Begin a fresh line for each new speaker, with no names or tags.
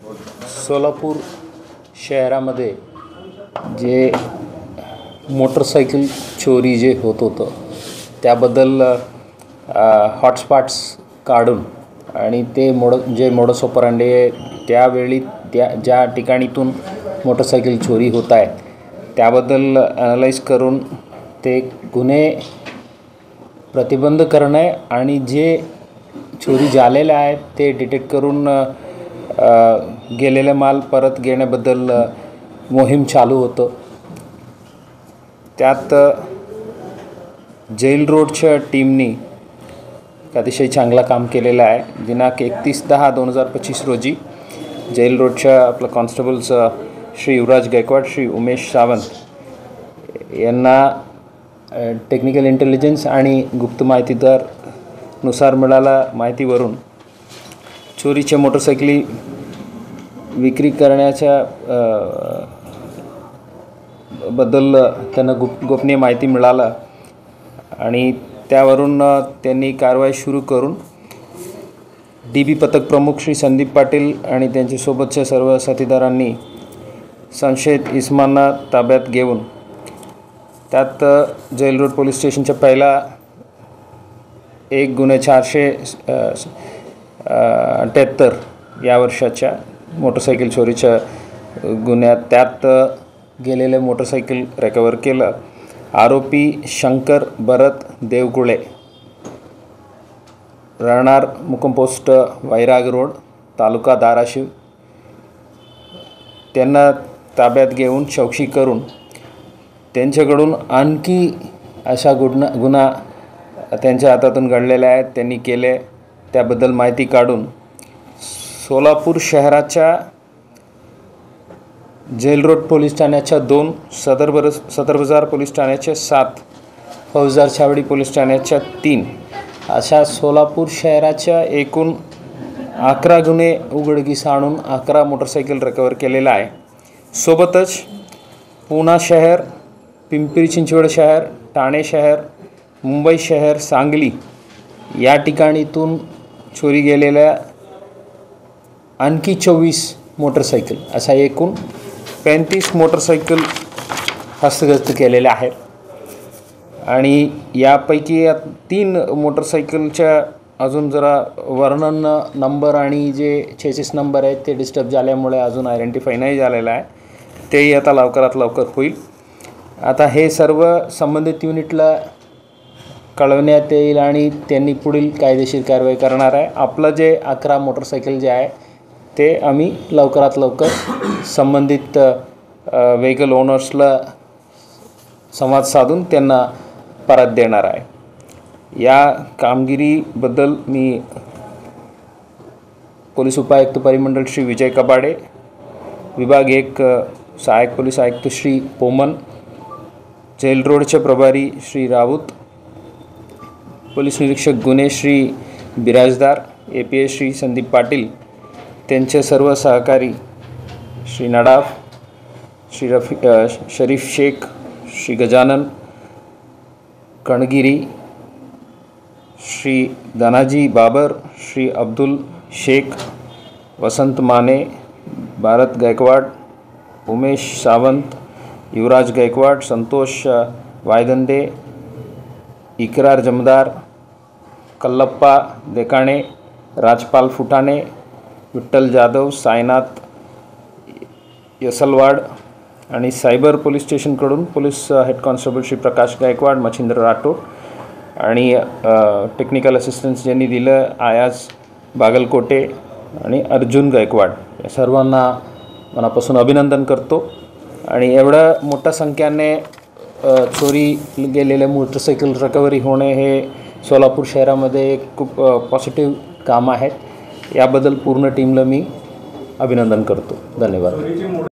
सोलापूर शहरामध्ये जे मोटरसायकल चोरी जे होत होतं त्याबद्दल हॉटस्पॉट्स काढून आणि ते मोडस ऑपरंडी त्यावेळी ज्या ठिकाणीतून मोटरसायकल चोरी होत आहे त्याबद्दल ॲनालाइज करून ते गुन्हे प्रतिबंध करणे आणि जे चोरी झालेले आहेत ते डिटेक्ट करून गेलेले माल परत घेण्याबद्दल मोहीम चालू होतं। त्यात जेल रोडच्या टीमनी अतिशय चांगला काम केलेलं आहे। दिनांक 31/10/2025 रोजी जेल रोडच्या आपला कॉन्स्टेबल्स श्री युवराज गायकवाड, श्री उमेश सावंत यांना टेक्निकल इंटेलिजन्स आणि गुप्त माहितीनुसार मिळाला माहितीवरून चोरीच्या मोटरसायकली विक्री करण्याच्या बद्दल त्यांना गोपनीय माहिती मिळाला आणि त्यावरून त्यांनी कारवाई सुरू करून DB पथक प्रमुख श्री संदीप पाटील आणि त्यांच्यासोबतच्या सर्व साथीदारांनी संशयित इसमांना ताब्यात घेऊन त्यात जेल रोड पोलीस स्टेशनच्या पहिला एक गुन्हे 478 या वर्षाच्या मोटरसायकल चोरीच्या गुन्ह्यात त्यात गेलेले मोटरसायकल रिकवर केलं। आरोपी शंकर भरत देवकुळे राहणार मुक्काम पोस्ट वैराग रोड तालुका धाराशिव त्यांना ताब्यात घेऊन चौकशी करून त्यांच्याकडून आणखी अशा गुन्हा त्यांच्या हातातून घडलेले आहेत त्यांनी केले त्याबद्दल माहिती काढून सोलापूर शहराच्या जेल रोड पोलीस ठाण्याच्या 2, सदर बाजार पोलीस ठाण्याच्या 7, फौजदार छावणी पोलीस ठाण्याच्या 3 अशा सोलापूर शहराच्या एकूण 11 गुन्हे उघडकीस आणून 11 मोटरसायकल रिकवर केलेला आहे। सोबतच पुणे शहर, पिंपरी चिंचवड शहर, ठाणे शहर, मुंबई शहर, सांगली या ठिकाणीतून चोरी गेलेल्या आणखी 24 मोटरसायकल असा एकूण 35 मोटरसायकल हस्तगत केलेल्या आहेत आणि यापैकी 3 मोटरसायकलच्या अजून जरा वर्णन नंबर आणि जे चेसिस नंबर आहेत ते डिस्टर्ब झाल्यामुळे अजून आयडेंटिफाय नाही झालेला आहे, तेही आता लवकरात लवकर होईल। आता हे सर्व संबंधित युनिटला कळवण्यात येईल आणि त्यांनी पुढील कायदेशीर कारवाई करणार आहे। आपलं जे 11 मोटरसायकल जे आहे ते आम्ही लवकरात लवकर संबंधित व्हेकल ओनर्सला संवाद साधून त्यांना परत देणार आहे। या कामगिरीबद्दल मी पोलीस उपायुक्त परिमंडळ श्री विजय कबाडे, विभाग 1 सहायक पोलीस आयुक्त श्री पोमन, जेल रोडचे प्रभारी श्री राऊत, पोलीस निरीक्षक गुन्हे श्री बिराजदार, APS श्री संदीप पाटील, त्यांचे सर्व सहकारी श्री नडाफ, श्री शरीफ शेख, श्री गजानन कणगिरी, श्री धनाजी बाबर, श्री अब्दुल शेख, वसंत माने, भारत गायकवाड, उमेश सावंत, युवराज गायकवाड, संतोष वायदंडे, इकरार जमदार, कल्लप्पा देकाणे, राजपाल फुटाणे, विठ्ठल जाधव, साईनाथ यसलवाड आणि सायबर पोलीस स्टेशनकडून police head constable Shri Prakash Gaikwad, Machhindra Rathod आणि टेक्निकल असिस्टन्स ज्यांनी दिलं आयाज बागलकोटे आणि अर्जुन गायकवाड या सर्वांना मनापासून अभिनंदन करतो। आणि एवढ्या मोठ्या संख्येने चोरी गेलेले मोटरसायकल रिकव्हरी होणे हे सोलापूर शहरामध्ये खूप पॉझिटिव्ह काम आहे। याबद्दल पूर्ण टीमला मी अभिनंदन करतो। धन्यवाद।